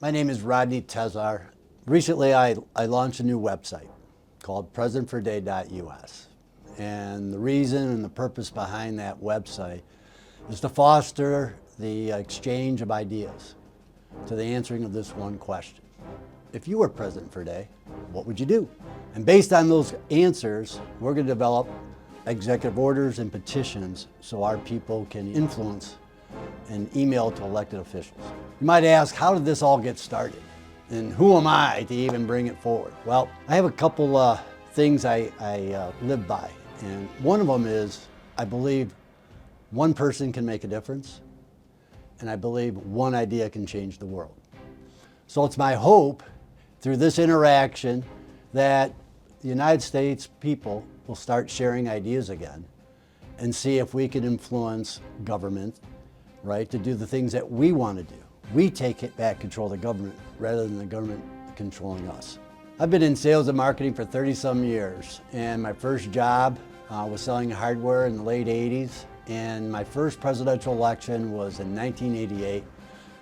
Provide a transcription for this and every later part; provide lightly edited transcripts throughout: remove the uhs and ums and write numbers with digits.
My name is Rodney Tezar. Recently, I launched a new website called presidentforadayus. And the reason and the purpose behind that website is to foster the exchange of ideas to the answering of this one question. If you were president for a day, what would you do? And based on those answers, we're going to develop executive orders and petitions so our people can influence and email to elected officials. You might ask, how did this all get started? And who am I to even bring it forward? Well, I have a couple things I live by. And one of them is, I believe one person can make a difference. And I believe one idea can change the world. So it's my hope through this interaction that the United States people will start sharing ideas again and see if we can influence government, right, to do the things that we want to do. We take back control of the government rather than the government controlling us. I've been in sales and marketing for 30-some years, and my first job was selling hardware in the late 80s, and my first presidential election was in 1988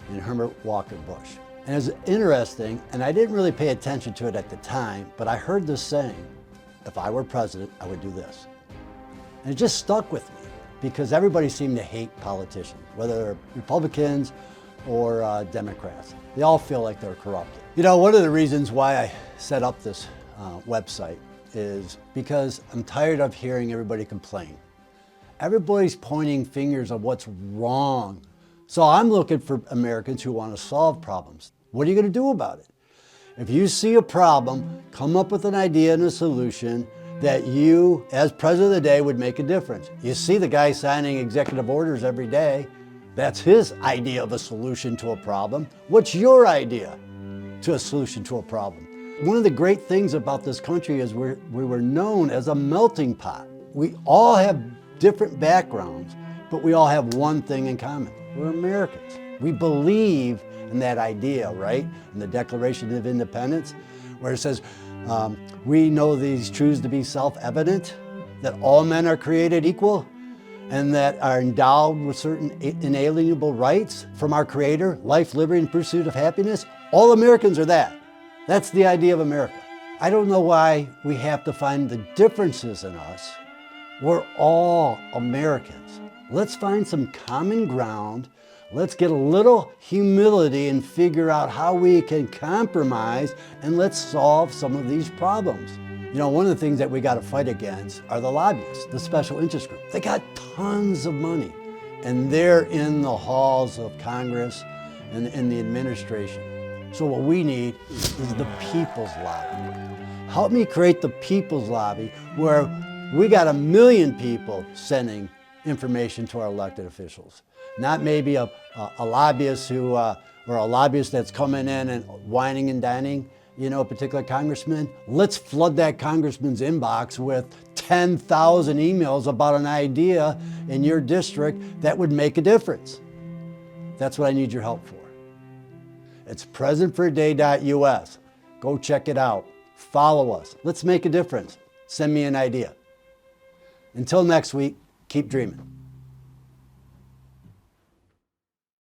in Herbert Walker Bush. And it was interesting, and I didn't really pay attention to it at the time, but I heard this saying, if I were president, I would do this. And it just stuck with me because everybody seemed to hate politicians, whether they're Republicans or Democrats. They all feel like they're corrupted. You know, one of the reasons why I set up this website is because I'm tired of hearing everybody complain. Everybody's pointing fingers of what's wrong. So I'm looking for Americans who want to solve problems. What are you going to do about it? If you see a problem, come up with an idea and a solution that you, as president of the day, would make a difference. You see the guy signing executive orders every day. That's his idea of a solution to a problem. What's your idea to a solution to a problem? One of the great things about this country is we were known as a melting pot. We all have different backgrounds, but we all have one thing in common. We're Americans. We believe in that idea, right? In the Declaration of Independence, where it says, we know these truths to be self-evident, that all men are created equal, and that are endowed with certain inalienable rights from our Creator, life, liberty, and pursuit of happiness. All Americans are that. That's the idea of America. I don't know why we have to find the differences in us. We're all Americans. Let's find some common ground. Let's get a little humility and figure out how we can compromise, and let's solve some of these problems. You know, one of the things that we got to fight against are the lobbyists, the special interest group. They got tons of money, and they're in the halls of Congress and in the administration. So what we need is the people's lobby. Help me create the people's lobby where we got 1 million people sending information to our elected officials. Not maybe a lobbyist who, or a lobbyist that's coming in and whining and dining, you know, a particular congressman. Let's flood that congressman's inbox with 10,000 emails about an idea in your district that would make a difference. That's what I need your help for. It's presidentforadayus. Go check it out. Follow us. Let's make a difference. Send me an idea. Until next week, keep dreaming.